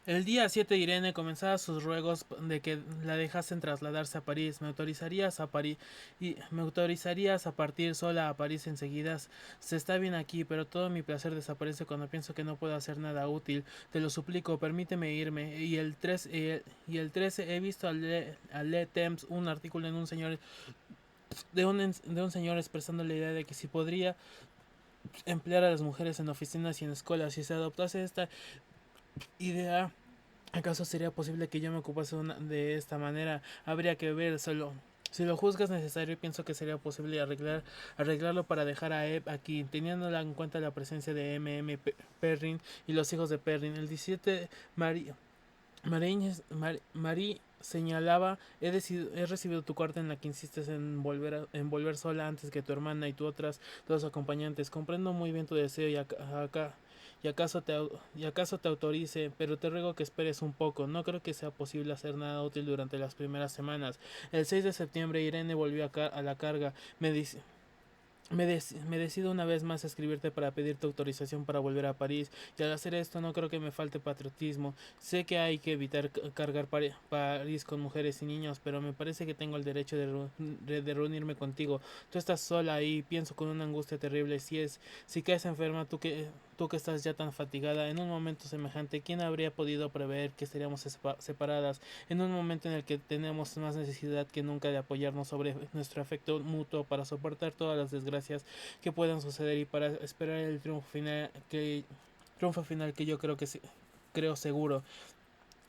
El día 7 Irene comenzaba sus ruegos de que la dejasen trasladarse a París. Me autorizarías a partir sola a París enseguida. Se está bien aquí, pero todo mi placer desaparece cuando pienso que no puedo hacer nada útil. Te lo suplico, permíteme irme. Y el 13 he visto a Le Temps un artículo en un señor de un señor expresando la idea de que si podría emplear a las mujeres en oficinas y en escuelas, si se adoptase esta idea, ¿acaso sería posible que yo me ocupase de esta manera? Habría que ver solo. Si lo juzgas necesario, pienso que sería posible arreglarlo para dejar a Eve aquí, teniendo en cuenta la presencia de Perrin y los hijos de Perrin. El 17, Marie señalaba, he recibido tu carta en la que insistes en volver sola antes que tu hermana y tu otras dos acompañantes. Comprendo muy bien tu deseo y acaso te autorice, pero te ruego que esperes un poco. No creo que sea posible hacer nada útil durante las primeras semanas. El 6 de septiembre Irene volvió a la carga. Me decido una vez más a escribirte para pedirte autorización para volver a París, y al hacer esto no creo que me falte patriotismo. Sé que hay que evitar cargar París con mujeres y niños, pero me parece que tengo el derecho de reunirme contigo. Tú estás sola ahí, pienso con una angustia terrible. Si caes enferma, tú que estás ya tan fatigada, en un momento semejante, ¿quién habría podido prever que estaríamos separadas? En un momento en el que tenemos más necesidad que nunca de apoyarnos sobre nuestro afecto mutuo para soportar todas las desgracias que puedan suceder y para esperar el triunfo final que yo creo seguro.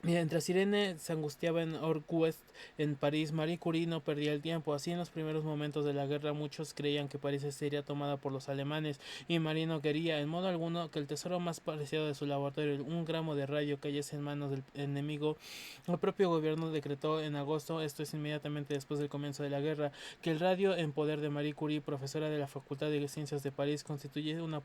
Mientras Irene se angustiaba en Orquest, en París, Marie Curie no perdía el tiempo. Así, en los primeros momentos de la guerra, muchos creían que París sería tomada por los alemanes, y Marie no quería, en modo alguno, que el tesoro más preciado de su laboratorio, un gramo de radio, cayese en manos del enemigo. El propio gobierno decretó en agosto, esto es inmediatamente después del comienzo de la guerra, que el radio en poder de Marie Curie, profesora de la Facultad de Ciencias de París, constituye una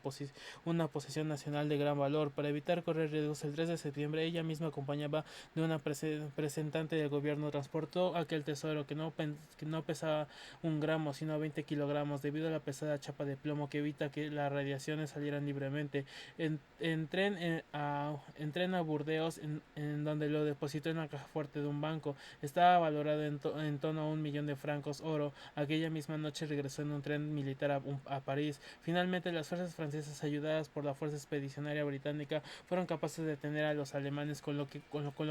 posesión nacional de gran valor. Para evitar correr riesgos, el 3 de septiembre ella misma acompañaba de una representante del gobierno, transportó aquel tesoro que no pesaba un gramo sino 20 kilogramos debido a la pesada chapa de plomo que evita que las radiaciones salieran libremente. En tren a Burdeos, en donde lo depositó en la caja fuerte de un banco. Estaba valorado en torno a 1 millón de francos oro. Aquella misma noche regresó en un tren militar a París. Finalmente, las fuerzas francesas, ayudadas por la fuerza expedicionaria británica, fueron capaces de detener a los alemanes, con lo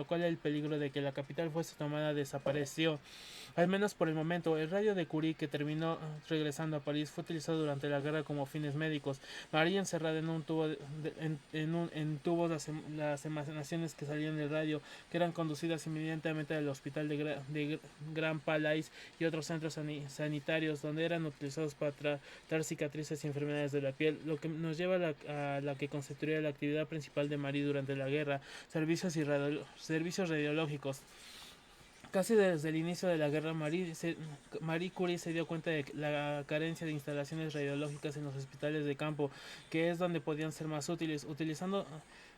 cual el peligro de que la capital fuese tomada desapareció, al menos por el momento. El radio de Curie, que terminó regresando a París, fue utilizado durante la guerra como fines médicos. María, encerrada en un tubo en tubos, las emanaciones que salían del radio, que eran conducidas inmediatamente al hospital de Grand Palais y otros centros sanitarios, donde eran utilizados para tratar cicatrices y enfermedades de la piel, lo que nos lleva a la que constituiría la actividad principal de Marie durante la guerra: servicios radiológicos. Casi desde el inicio de la guerra, Marie Curie se dio cuenta de la carencia de instalaciones radiológicas en los hospitales de campo, que es donde podían ser más útiles.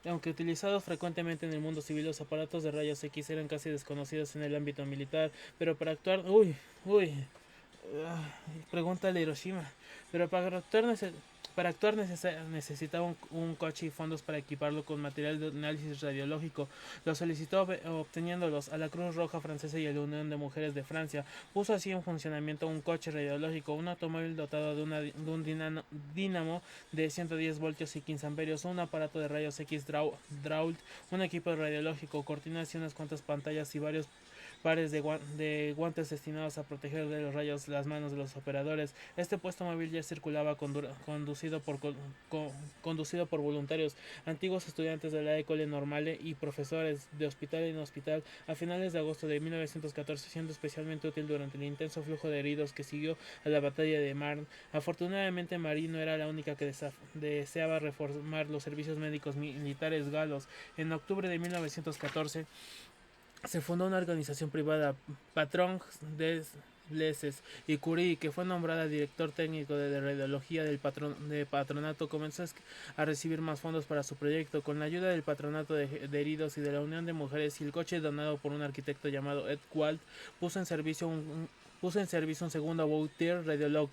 Aunque utilizados frecuentemente en el mundo civil, los aparatos de rayos X eran casi desconocidos en el ámbito militar, pero para actuar... Pregúntale Hiroshima. Pero para actuar necesitaba un coche y fondos para equiparlo con material de análisis radiológico. Lo solicitó obteniéndolos a la Cruz Roja Francesa y a la Unión de Mujeres de Francia. Puso así en funcionamiento un coche radiológico, un automóvil dotado de un dínamo de 110 voltios y 15 amperios, un aparato de rayos X Drault, un equipo radiológico, cortinas y unas cuantas pantallas y varios pares de guantes destinados a proteger de los rayos las manos de los operadores. Este puesto móvil ya circulaba conducido por voluntarios, antiguos estudiantes de la École Normale y profesores de hospital en hospital a finales de agosto de 1914, siendo especialmente útil durante el intenso flujo de heridos que siguió a la batalla de Marne. Afortunadamente, Marie no era la única que deseaba reformar los servicios médicos militares galos. En octubre de 1914 se fundó una organización privada, Patron des Blesses y Curie, que fue nombrada director técnico de radiología de patronato. Comenzó a recibir más fondos para su proyecto, con la ayuda del patronato de heridos y de la Unión de Mujeres, y el coche donado por un arquitecto llamado Ed Walt puso en servicio puso en servicio un segundo Boutier Radiologue.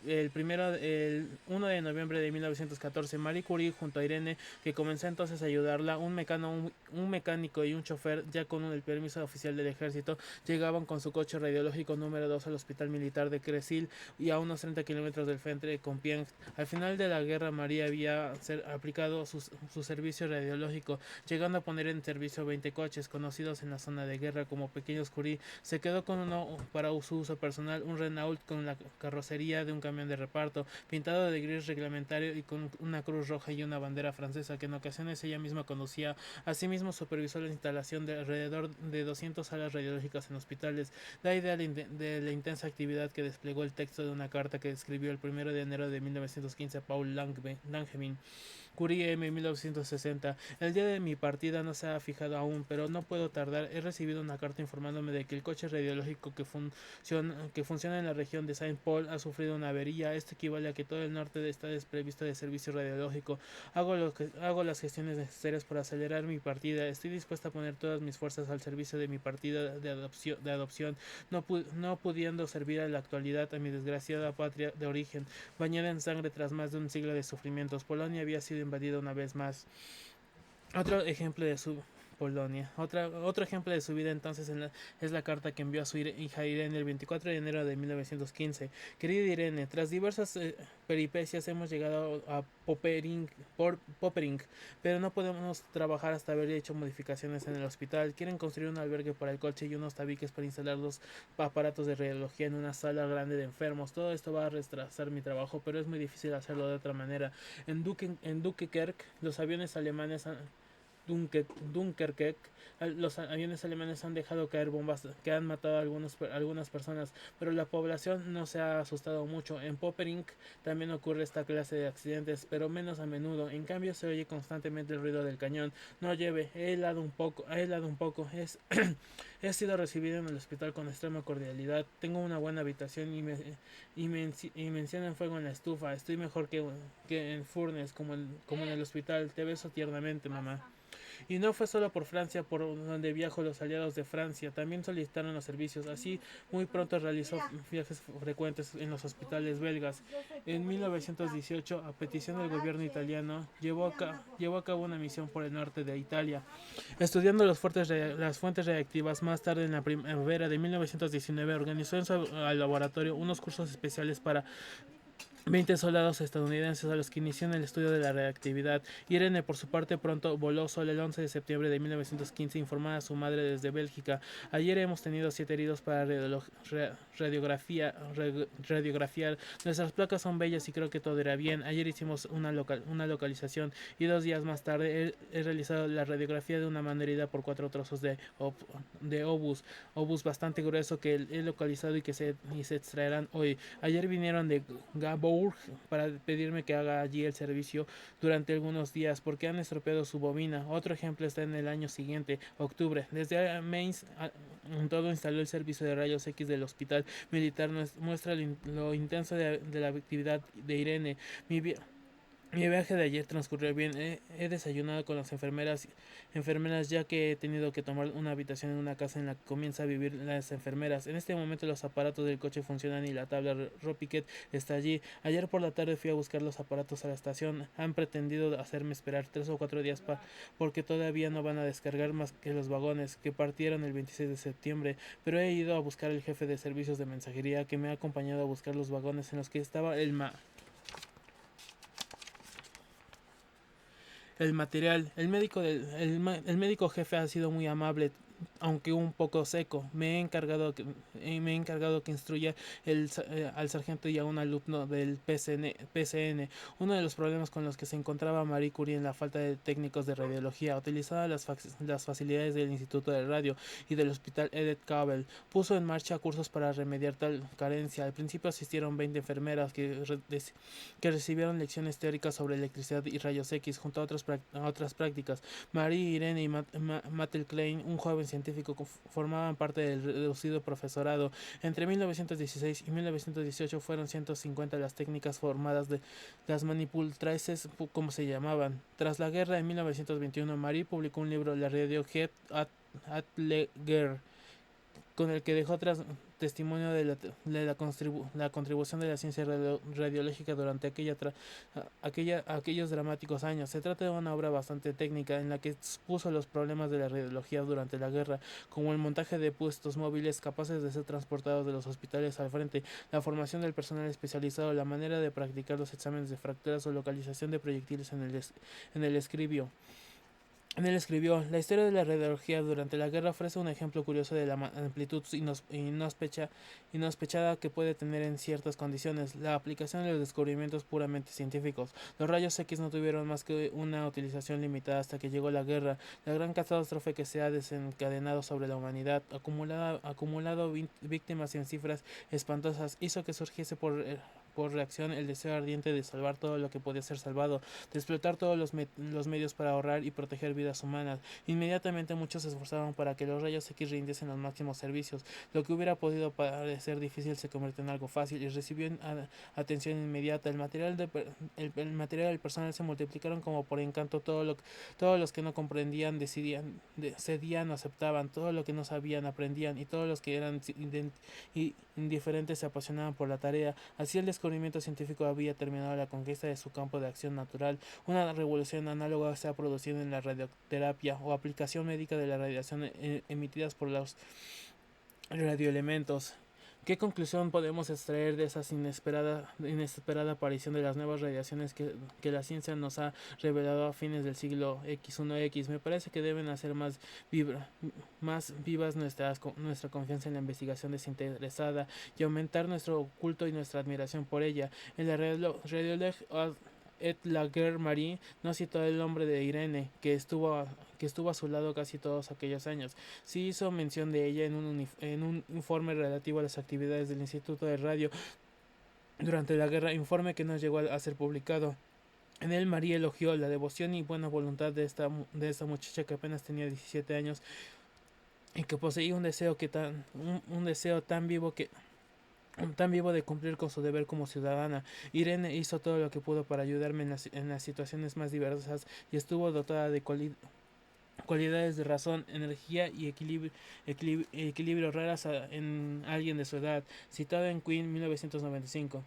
El 1 de noviembre de 1914, Marie Curie junto a Irene, que comenzó entonces a ayudarla, un mecánico y un chofer, ya con el permiso oficial del ejército, llegaban con su coche radiológico número 2 al hospital militar de Cresil y a unos 30 kilómetros del frente de Compiègne. Al final de la guerra, María había aplicado su servicio radiológico, llegando a poner en servicio 20 coches, conocidos en la zona de guerra como pequeños Curie. Se quedó con uno para su uso personal, un Renault con la carrocería de un camión de reparto, pintado de gris reglamentario y con una cruz roja y una bandera francesa, que en ocasiones ella misma conducía. Asimismo, supervisó la instalación de alrededor de 200 salas radiológicas en hospitales. Da idea de la intensa actividad que desplegó el texto de una carta que escribió el 1 de enero de 1915 a Paul Langevin. Curie M. 1960. El día de mi partida no se ha fijado aún, pero no puedo tardar. He recibido una carta informándome de que el coche radiológico que funciona en la región de Saint-Paul ha sufrido una avería. Esto equivale a que todo el norte está desprovisto de servicio radiológico. Hago las gestiones necesarias para acelerar mi partida. Estoy dispuesta a poner todas mis fuerzas al servicio de mi partida de adopción, no pudiendo servir a la actualidad a mi desgraciada patria de origen, bañada en sangre tras más de un siglo de sufrimientos. Polonia había sido invadida una vez más. Otro ejemplo de su Polonia. Otro ejemplo de su vida entonces es la carta que envió a su hija Irene el 24 de enero de 1915. Querida Irene, tras diversas peripecias hemos llegado a Poppering, pero no podemos trabajar hasta haber hecho modificaciones en el hospital. Quieren construir un albergue para el coche y unos tabiques para instalar los aparatos de radiología en una sala grande de enfermos. Todo esto va a retrasar mi trabajo, pero es muy difícil hacerlo de otra manera. En Dunkerque, los aviones alemanes Dunkerque, los aviones alemanes han dejado caer bombas que han matado a algunas personas, pero la población no se ha asustado mucho. En Poppering también ocurre esta clase de accidentes, pero menos a menudo. En cambio se oye constantemente el ruido del cañón. No lleve, he helado un poco. He sido recibido en el hospital con extrema cordialidad. Tengo una buena habitación y me encienden fuego en la estufa. Estoy mejor que en Furnes, como en el hospital. Te beso tiernamente, mamá. Y no fue solo por Francia por donde viajó. Los aliados de Francia también solicitaron los servicios. Así, muy pronto realizó viajes frecuentes en los hospitales belgas. En 1918, a petición del gobierno italiano, llevó a cabo una misión por el norte de Italia, estudiando las fuentes reactivas. Más tarde, en la primavera de 1919, organizó en su laboratorio unos cursos especiales para 20 soldados estadounidenses, a los que inició en el estudio de la reactividad. Irene, por su parte, pronto voló sola el 11 de septiembre de 1915, informada a su madre desde Bélgica. Ayer hemos tenido 7 heridos para radiografiar. Nuestras placas son bellas y creo que todo irá bien. Ayer hicimos una localización y 2 días más tarde he realizado la radiografía de una mano herida por 4 trozos de obús bastante grueso que he localizado y se extraerán hoy. Ayer vinieron de Gabo para pedirme que haga allí el servicio durante algunos días porque han estropeado su bobina. Otro ejemplo está en el año siguiente, octubre. Desde Mainz todo instaló el servicio de rayos X del hospital militar. Muestra lo intenso de la actividad de Irene. Mi viaje de ayer transcurrió bien. He desayunado con las enfermeras, ya que he tenido que tomar una habitación en una casa en la que comienza a vivir las enfermeras. En este momento los aparatos del coche funcionan y la tabla Ropiquet está allí. Ayer por la tarde fui a buscar los aparatos a la estación. Han pretendido hacerme esperar 3 o 4 días porque todavía no van a descargar más que los vagones que partieron el 26 de septiembre. Pero he ido a buscar al jefe de servicios de mensajería, que me ha acompañado a buscar los vagones en los que estaba el material. El médico jefe ha sido muy amable, aunque un poco seco. Me he encargado que instruya al sargento y a un alumno del PCN. Uno de los problemas con los que se encontraba Marie Curie en la falta de técnicos de radiología. Utilizaba las facilidades del Instituto de Radio y del Hospital Edith Cavell. Puso en marcha cursos para remediar tal carencia. Al principio asistieron 20 enfermeras que recibieron lecciones teóricas sobre electricidad y rayos X junto a otras prácticas. Marie, Irene y Mattel Klein, un joven científico, formaban parte del reducido profesorado. Entre 1916 y 1918 fueron 150 las técnicas formadas, de las manipulatrices, como se llamaban. Tras la guerra, en 1921, Marie publicó un libro, La Radiohead at la guerre, con el que dejó testimonio de la contribución de la ciencia radiológica durante aquellos dramáticos años. Se trata de una obra bastante técnica en la que expuso los problemas de la radiología durante la guerra, como el montaje de puestos móviles capaces de ser transportados de los hospitales al frente, la formación del personal especializado, la manera de practicar los exámenes de fracturas o localización de proyectiles en el escribio. En él escribió: la historia de la radiología durante la guerra ofrece un ejemplo curioso de la amplitud insospechada que puede tener en ciertas condiciones la aplicación de los descubrimientos puramente científicos. Los rayos X no tuvieron más que una utilización limitada hasta que llegó la guerra. La gran catástrofe que se ha desencadenado sobre la humanidad, acumulado víctimas en cifras espantosas, hizo que surgiese por reacción el deseo ardiente de salvar todo lo que podía ser salvado, de explotar todos los medios para ahorrar y proteger vidas humanas. Inmediatamente muchos se esforzaron para que los rayos X rindiesen los máximos servicios. Lo que hubiera podido parecer difícil se convirtió en algo fácil y recibió atención inmediata. El material del personal se multiplicaron como por encanto. Todos los que no comprendían cedían o aceptaban, todo lo que no sabían aprendían, y todos los que eran indiferentes se apasionaban por la tarea. Así el descubrimiento científico había terminado la conquista de su campo de acción natural. Una revolución análoga se ha producido en la radioterapia o aplicación médica de la radiación emitidas por los radioelementos. ¿Qué conclusión podemos extraer de esa inesperada aparición de las nuevas radiaciones que la ciencia nos ha revelado a fines del siglo X1X? Me parece que deben hacer más vivas nuestra confianza en la investigación desinteresada y aumentar nuestro culto y nuestra admiración por ella. En la radiología la Guerre Marie no citó el nombre de Irene, que estuvo a su lado casi todos aquellos años. Sí hizo mención de ella en un informe relativo a las actividades del Instituto de Radio durante la guerra, informe que no llegó a ser publicado. En él Marie elogió la devoción y buena voluntad de esta muchacha que apenas tenía 17 años y que poseía un deseo tan vivo de cumplir con su deber como ciudadana. Irene hizo todo lo que pudo para ayudarme en las situaciones más diversas y estuvo dotada de cualidades de razón, energía y equilibrio raras en alguien de su edad. Citado en Queen 1995.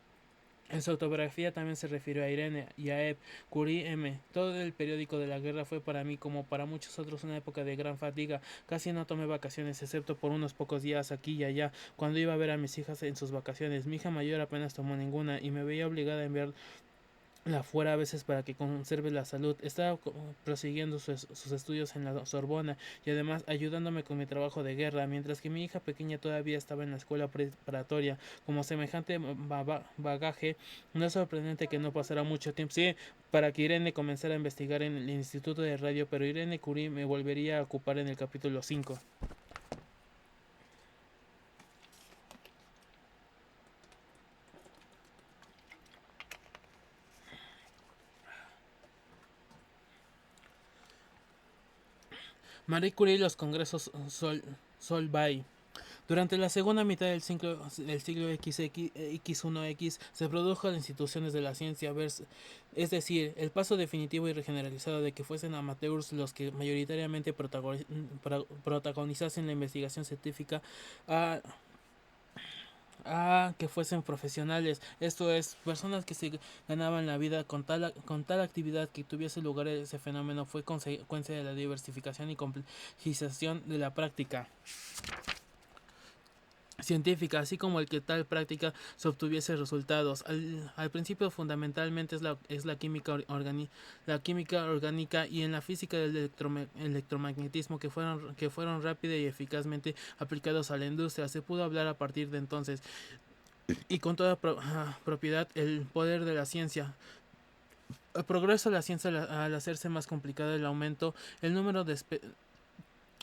En su autobiografía también se refirió a Irene y a Eve Curie M. Todo el periódico de la guerra fue para mí, como para muchos otros, una época de gran fatiga. Casi no tomé vacaciones, excepto por unos pocos días aquí y allá, cuando iba a ver a mis hijas en sus vacaciones. Mi hija mayor apenas tomó ninguna y me veía obligada a enviar la fuera a veces para que conserve la salud. Estaba prosiguiendo sus estudios en la Sorbona y además ayudándome con mi trabajo de guerra, mientras que mi hija pequeña todavía estaba en la escuela preparatoria. Como semejante bagaje, no es sorprendente que no pasara mucho tiempo, sí, para que Irene comenzara a investigar en el Instituto de Radio, pero Irene Curie me volvería a ocupar en el capítulo 5. Marie Curie y los congresos Solvay. Durante la segunda mitad del siglo X1X se produjo las instituciones de la ciencia, es decir, el paso definitivo y generalizado de que fuesen amateurs los que mayoritariamente protagonizasen la investigación científica a que fuesen profesionales, esto es, personas que se ganaban la vida con tal actividad que tuviese lugar. Ese fenómeno fue consecuencia de la diversificación y complejización de la práctica científica, así como el que tal práctica se obtuviese resultados. Al principio fundamentalmente es la química orgánica y en la física del electromagnetismo que fueron rápida y eficazmente aplicados a la industria. Se pudo hablar a partir de entonces y con toda propiedad el poder de la ciencia. El progreso de la ciencia al hacerse más complicado el aumento, el número de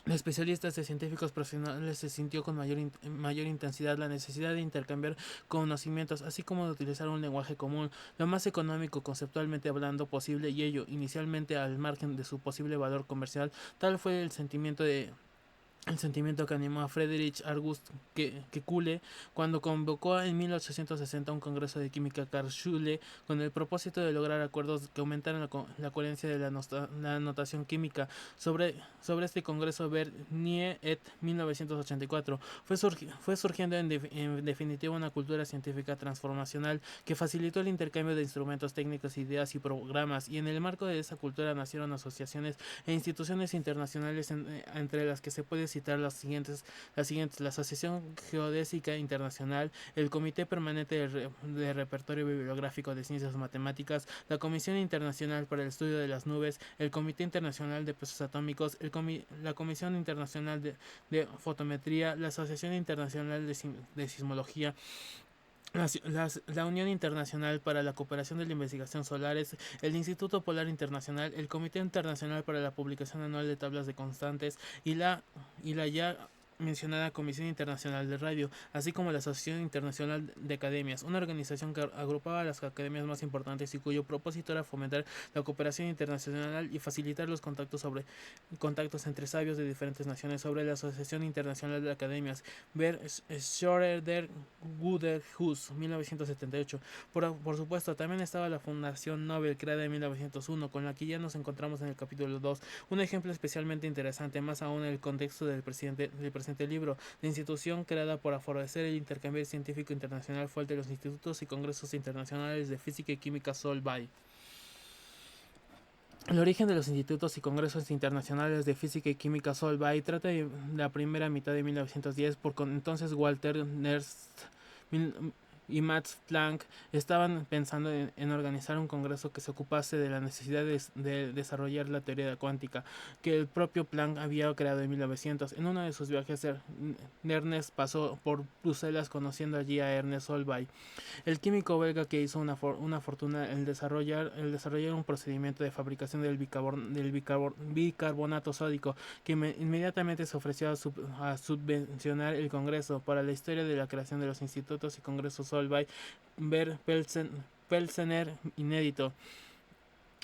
especialistas y científicos profesionales se sintió con mayor intensidad la necesidad de intercambiar conocimientos, así como de utilizar un lenguaje común, lo más económico conceptualmente hablando posible, y ello inicialmente al margen de su posible valor comercial. Tal fue el sentimiento de el sentimiento que animó a Friedrich August Kekulé cuando convocó en 1860 un congreso de química Karlsruhe con el propósito de lograr acuerdos que aumentaran la coherencia de la notación química. Sobre este congreso, Bernier et 1984 fue surgiendo en definitiva una cultura científica transformacional que facilitó el intercambio de instrumentos técnicos, ideas y programas, y en el marco de esa cultura nacieron asociaciones e instituciones internacionales entre las que se puede citar las siguientes: la Asociación Geodésica Internacional, el Comité Permanente de Repertorio Bibliográfico de Ciencias Matemáticas, la Comisión Internacional para el Estudio de las Nubes, el Comité Internacional de Pesos Atómicos, la Comisión Internacional de Fotometría, la Asociación Internacional de Sismología, la Unión Internacional para la Cooperación de la Investigación Solares, el Instituto Polar Internacional, el Comité Internacional para la Publicación Anual de Tablas de Constantes y la ya mencionada Comisión Internacional de Radio, así como la Asociación Internacional de Academias, una organización que agrupaba a las academias más importantes y cuyo propósito era fomentar la cooperación internacional y facilitar los contactos entre sabios de diferentes naciones. Sobre la Asociación Internacional de Academias, ver Schroeder Guder Hus, 1978. Por supuesto, también estaba la Fundación Nobel, creada en 1901, con la que ya nos encontramos en el capítulo 2. Un ejemplo especialmente interesante, más aún en el contexto del presente libro. La institución creada por favorecer el intercambio científico internacional fue el de los institutos y congresos internacionales de física y química Solvay. El origen de los institutos y congresos internacionales de física y química Solvay trata de la primera mitad de 1910, por entonces Walter Nernst y Max Planck estaban pensando en organizar un congreso que se ocupase de la necesidad de desarrollar la teoría cuántica que el propio Planck había creado en 1900. En uno de sus viajes, Nernst pasó por Bruselas, conociendo allí a Ernest Solvay, el químico belga que hizo una fortuna en desarrollar un procedimiento de fabricación del bicarbonato sódico, que inmediatamente se ofreció a subvencionar el Congreso. Para la historia de la creación de los institutos y congresos Solvay, ver Pelsener inédito.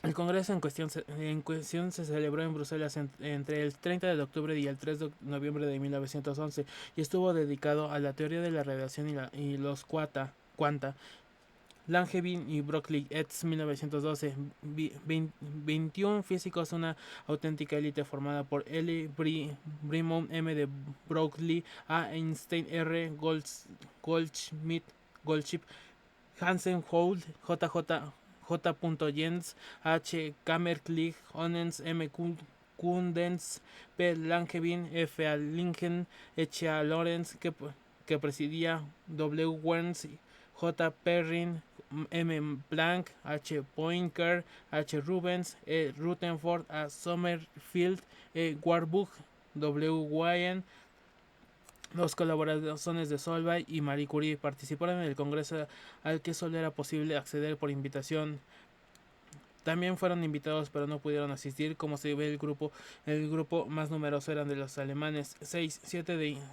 El congreso en cuestión se celebró en Bruselas entre el 30 de octubre y el 3 de noviembre de 1911 y estuvo dedicado a la teoría de la radiación y los quanta. Langevin y Broglie ets. 1912. 21 físicos, una auténtica élite formada por L. Brimon, M. de Broglie, A. Einstein, R. Goldschmidt, Hansen, Houle, J. Jens, H. Kammerklich, Onens, M. Kundens, P. Langevin, F. A. Lingen, H. A. Lorenz, que presidía, W. Werns, J. Perrin, M. Planck, H. Poincar, H. Rubens, E. Rutherford, A. Sommerfeld, E. Warburg, W. Wien. Los colaboradores de Solvay y Marie Curie participaron en el congreso al que solo era posible acceder por invitación. También fueron invitados, pero no pudieron asistir. Como se ve, el grupo más numeroso eran de los alemanes. 7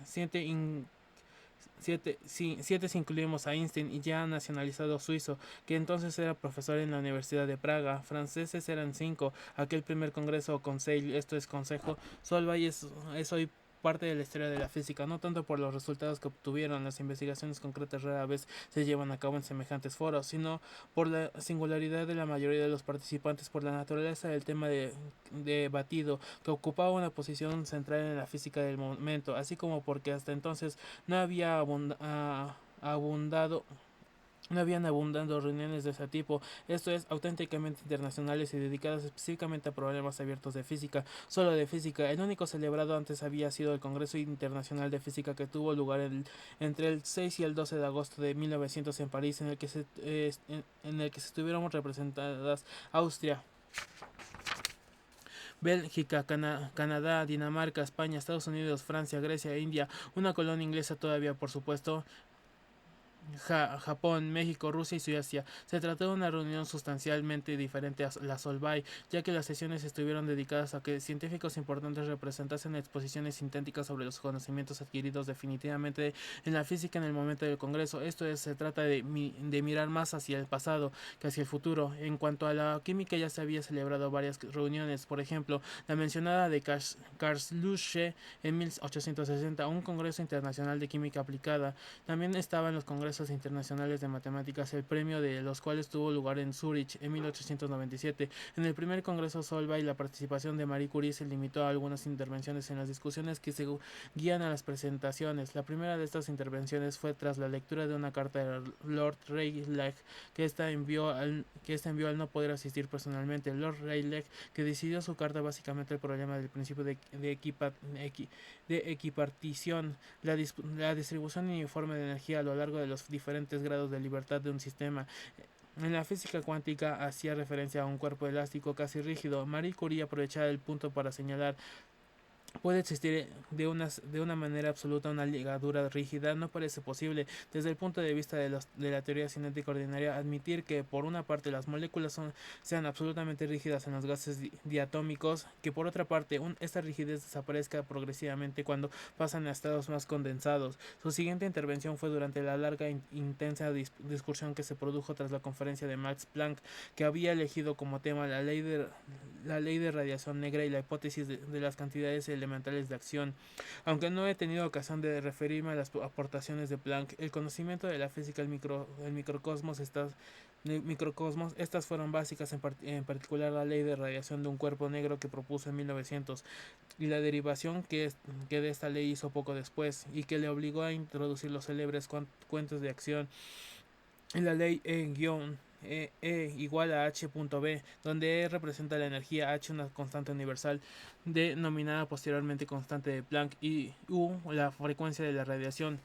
si incluimos a Einstein, y ya nacionalizado suizo, que entonces era profesor en la Universidad de Praga. Franceses eran 5. Aquel primer congreso o conseil, esto es consejo, Solvay es hoy parte de la historia de la física, no tanto por los resultados que obtuvieron. Las investigaciones concretas rara vez se llevan a cabo en semejantes foros, sino por la singularidad de la mayoría de los participantes, por la naturaleza del tema debatido, que ocupaba una posición central en la física del momento, así como porque hasta entonces no habían abundado reuniones de ese tipo, esto es, auténticamente internacionales y dedicadas específicamente a problemas abiertos de física, solo de física. El único celebrado antes había sido el Congreso Internacional de Física, que tuvo lugar entre el 6 y el 12 de agosto de 1900 en París, en el que estuvieron representadas Austria, Bélgica, Canadá, Dinamarca, España, Estados Unidos, Francia, Grecia, India, una colonia inglesa todavía, por supuesto, Japón, México, Rusia y Suecia. Se trató de una reunión sustancialmente diferente a la Solvay, ya que las sesiones estuvieron dedicadas a que científicos importantes representasen exposiciones sintéticas sobre los conocimientos adquiridos definitivamente en la física en el momento del Congreso. Esto es, se trata de mirar más hacia el pasado que hacia el futuro. En cuanto a la química, ya se había celebrado varias reuniones, por ejemplo, la mencionada de Karlsruhe en 1860, un Congreso Internacional de Química Aplicada. También estaban los congresos internacionales de matemáticas, el premio de los cuales tuvo lugar en Zúrich en 1897. En el primer congreso Solvay, la participación de Marie Curie se limitó a algunas intervenciones en las discusiones que se guían a las presentaciones. La primera de estas intervenciones fue tras la lectura de una carta de Lord Rayleigh que esta envió al no poder asistir personalmente. Lord Rayleigh, que decidió su carta básicamente el problema del principio de equipartición, la distribución uniforme de energía a lo largo de los diferentes grados de libertad de un sistema. En la física cuántica hacía referencia a un cuerpo elástico casi rígido. Marie Curie aprovechaba el punto para señalar: puede existir de una manera absoluta una ligadura rígida. No parece posible, desde el punto de vista de la teoría cinética ordinaria, admitir que por una parte las moléculas sean absolutamente rígidas en los gases diatómicos, que por otra parte esta rigidez desaparezca progresivamente cuando pasan a estados más condensados. Su siguiente intervención fue durante la larga e intensa discusión que se produjo tras la conferencia de Max Planck, que había elegido como tema la ley de radiación negra y la hipótesis de las cantidades elementales de acción. Aunque no he tenido ocasión de referirme a las aportaciones de Planck, el conocimiento de la física del microcosmos, estas fueron básicas, en particular la ley de radiación de un cuerpo negro que propuso en 1900 y la derivación que de esta ley hizo poco después y que le obligó a introducir los célebres cuentos de acción en la ley E igual a h.b, donde E representa la energía, h una constante universal denominada posteriormente constante de Planck, y U la frecuencia de la radiación.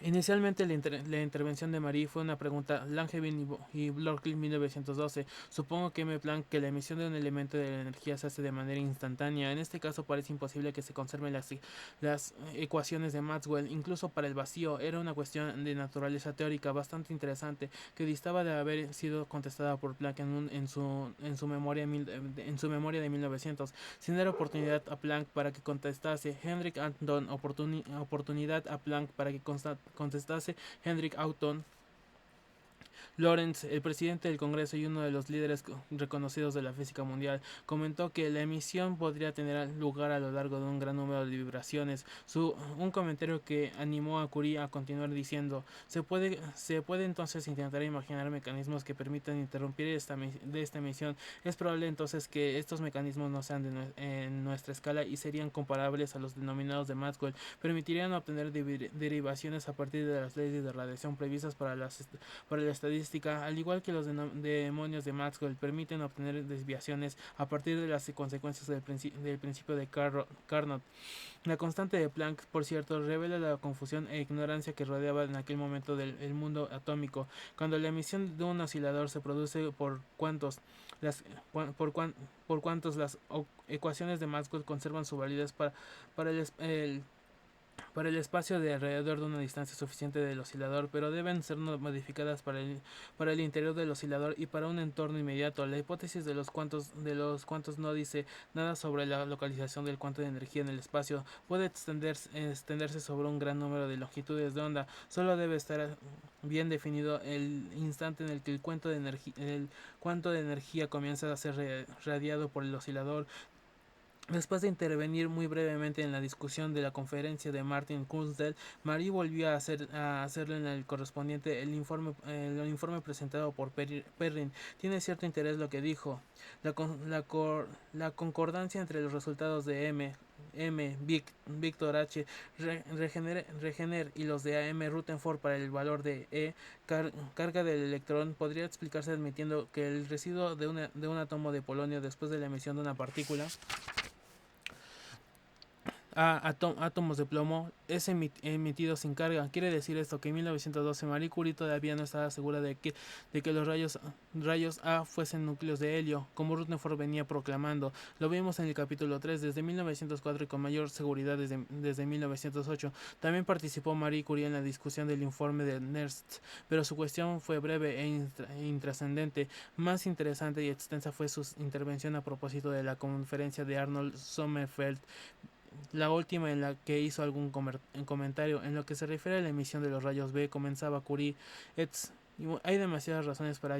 Inicialmente la intervención de Marie fue una pregunta. Langevin y Blomqvist 1912. Supongo que M. Planck que la emisión de un elemento de la energía se hace de manera instantánea. En este caso parece imposible que se conserven las ecuaciones de Maxwell. Incluso para el vacío era una cuestión de naturaleza teórica bastante interesante que distaba de haber sido contestada por Planck en su memoria de 1900. Sin dar oportunidad a Planck para que contestase, Hendrik Anton oportunidad a Planck para que contestase, Hendrik Anton Lorentz, el presidente del Congreso y uno de los líderes reconocidos de la física mundial, comentó que la emisión podría tener lugar a lo largo de un gran número de vibraciones. Un comentario que animó a Curie a continuar diciendo: se puede entonces intentar imaginar mecanismos que permitan interrumpir esta emisión. Es probable entonces que estos mecanismos no sean en nuestra escala y serían comparables a los denominados de Maxwell. Permitirían obtener derivaciones a partir de las leyes de radiación previstas para la estadística. Al igual que los demonios de Maxwell, permiten obtener desviaciones a partir de las consecuencias del principio de Carnot. La constante de Planck, por cierto, revela la confusión e ignorancia que rodeaba en aquel momento el mundo atómico. Cuando la emisión de un oscilador se produce por cuantos las ecuaciones de Maxwell conservan su validez para el espacio de alrededor de una distancia suficiente del oscilador, pero deben ser modificadas para el interior del oscilador y para un entorno inmediato. La hipótesis de los cuantos no dice nada sobre la localización del cuanto de energía en el espacio. Puede extenderse sobre un gran número de longitudes de onda. Solo debe estar bien definido el instante en el que el cuanto de energía comienza a ser radiado por el oscilador. Después de intervenir muy brevemente en la discusión de la conferencia de Martin Kunstel, Marie volvió a hacerle en el correspondiente el informe presentado por Perrin. Tiene cierto interés lo que dijo. La concordancia entre los resultados de Victor H. Regener y los de M. Rutherford para el valor de E, carga del electrón, podría explicarse admitiendo que el residuo de un átomo de polonio después de la emisión de una partícula átomos de plomo es emitido sin carga. Quiere decir esto que en 1912 Marie Curie todavía no estaba segura de que los rayos A fuesen núcleos de helio, como Rutherford venía proclamando. Lo vimos en el capítulo 3 desde 1904 y con mayor seguridad desde 1908. También participó Marie Curie en la discusión del informe de Nernst, pero su cuestión fue breve e intrascendente. Más interesante y extensa fue su intervención a propósito de la conferencia de Arnold Sommerfeld, la última en la que hizo algún comentario. En lo que se refiere a la emisión de los rayos B, comenzaba Curie, hay demasiadas razones para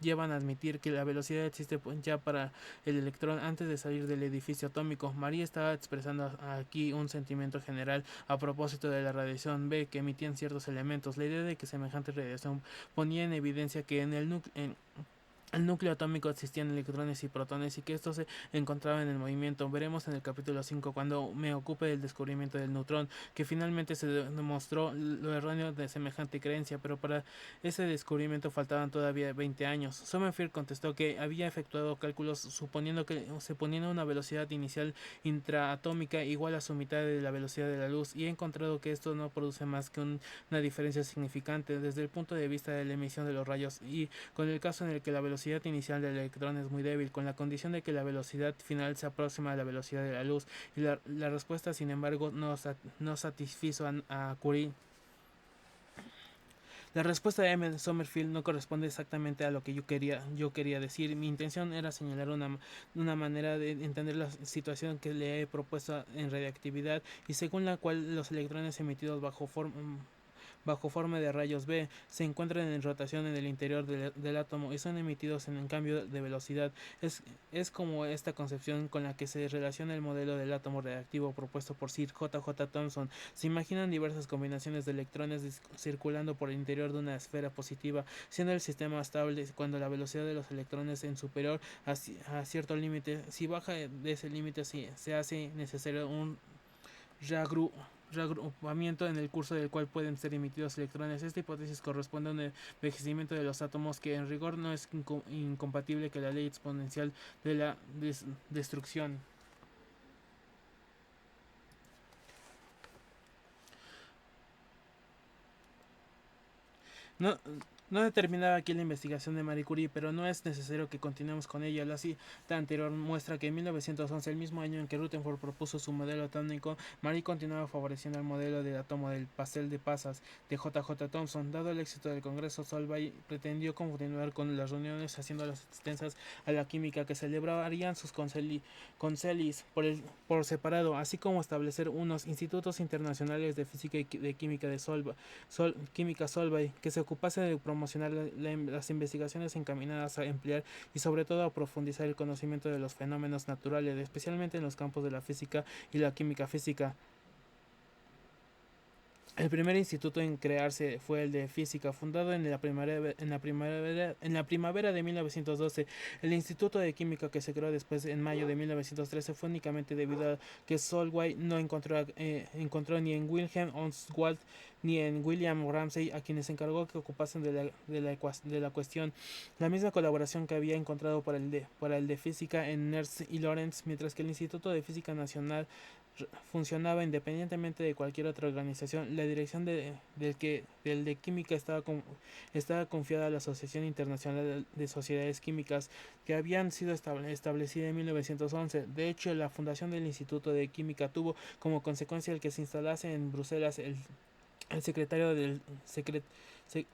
llevan a admitir que la velocidad existe ya para el electrón antes de salir del edificio atómico. María estaba expresando aquí un sentimiento general a propósito de la radiación B que emitían ciertos elementos. La idea de que semejante radiación ponía en evidencia que en el núcleo atómico existían electrones y protones y que estos se encontraban en el movimiento. Veremos en el capítulo 5 cuando me ocupe del descubrimiento del neutrón, que finalmente se demostró lo erróneo de semejante creencia, pero para ese descubrimiento faltaban todavía 20 años. Sommerfeld contestó que había efectuado cálculos suponiendo que se ponía una velocidad inicial intraatómica igual a su mitad de la velocidad de la luz y he encontrado que esto no produce más que una diferencia significante desde el punto de vista de la emisión de los rayos y con el caso en el que la velocidad inicial del electrón es muy débil, con la condición de que la velocidad final se aproxima a la velocidad de la luz, y la respuesta, sin embargo, no satisfizo a Curie. La respuesta de M. Sommerfeld no corresponde exactamente a lo que yo quería decir. Mi intención era señalar una manera de entender la situación que le he propuesto en radiactividad y según la cual los electrones emitidos bajo forma de rayos B se encuentran en rotación en el interior del átomo y son emitidos en cambio de velocidad. Es como esta concepción con la que se relaciona el modelo del átomo reactivo propuesto por Sir J. J. Thomson. Se imaginan diversas combinaciones de electrones circulando por el interior de una esfera positiva, siendo el sistema estable cuando la velocidad de los electrones es superior a cierto límite. Si baja de ese límite, se hace necesario un reagrupamiento en el curso del cual pueden ser emitidos electrones. Esta hipótesis corresponde a un envejecimiento de los átomos que en rigor no es incompatible con la ley exponencial de la destrucción. No, no determinaba aquí la investigación de Marie Curie, pero no es necesario que continuemos con ella. La cita anterior muestra que en 1911, el mismo año en que Rutherford propuso su modelo atómico, Marie continuaba favoreciendo el modelo del átomo del pastel de pasas de J. J. Thomson. Dado el éxito del Congreso, Solvay pretendió continuar con las reuniones haciéndolas extensas a la química que celebrarían sus conselis por separado, así como establecer unos institutos internacionales de física y de química de Química Solvay que se ocupase de promocionar las investigaciones encaminadas a emplear y sobre todo a profundizar el conocimiento de los fenómenos naturales, especialmente en los campos de la física y la química física. El primer instituto en crearse fue el de física, fundado en la primavera de 1912. El instituto de química que se creó después en mayo de 1913 fue únicamente debido a que Solvay no encontró ni en Wilhelm Ostwald ni en William Ramsay a quienes encargó que ocupasen de la cuestión. La misma colaboración que había encontrado para el de física en Nernst y Lorentz, mientras que el Instituto de Física Nacional funcionaba independientemente de cualquier otra organización. La dirección del de química estaba confiada a la Asociación Internacional de Sociedades Químicas, que habían sido establecida en 1911. De hecho, la fundación del Instituto de Química tuvo como consecuencia el que se instalase en Bruselas el secretario del secret, se-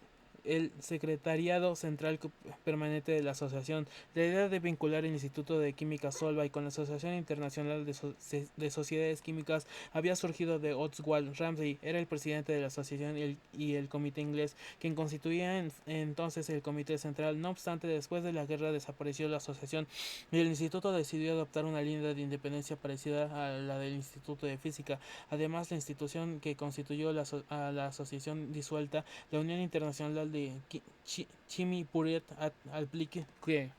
el Secretariado Central Permanente de la Asociación. La idea de vincular el Instituto de Química Solvay con la Asociación Internacional de Sociedades Químicas había surgido de Oswald Ramsay, era el presidente de la asociación y el comité inglés, quien constituía entonces el comité central. No obstante, después de la guerra desapareció la asociación y el instituto decidió adoptar una línea de independencia parecida a la del Instituto de Física. Además, la institución que constituyó a la asociación disuelta, la Unión Internacional de Chimie Puriet Applique, que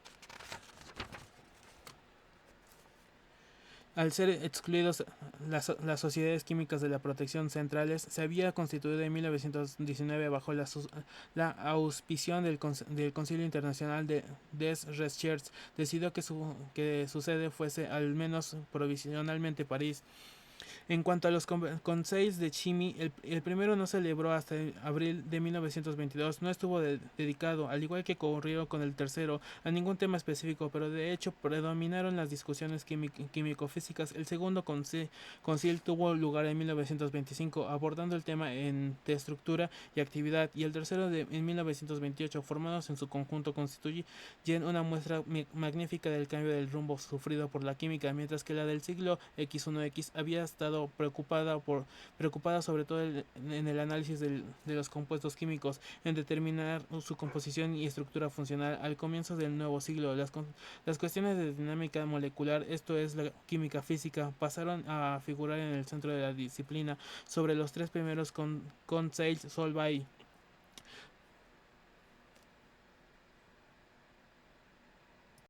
al ser excluidos las sociedades químicas de la protección centrales, se había constituido en 1919 bajo la auspición del Concilio Internacional de des Recherches. Decidió que su sede fuese, al menos provisionalmente, París. En cuanto a los conseils de Chimie, el primero no se celebró hasta abril de 1922. No estuvo dedicado, al igual que ocurrió con el tercero, a ningún tema específico, pero de hecho predominaron las discusiones químico-físicas. El segundo concil tuvo lugar en 1925, abordando el tema de estructura y actividad, y el tercero en 1928, formados en su conjunto, constituyen una muestra magnífica del cambio del rumbo sufrido por la química, mientras que la del siglo X1X había estado preocupada sobre todo en el análisis de los compuestos químicos, en determinar su composición y estructura funcional. Al comienzo del nuevo siglo, las cuestiones de dinámica molecular, esto es la química física, pasaron a figurar en el centro de la disciplina. Sobre los tres primeros conseils Solvay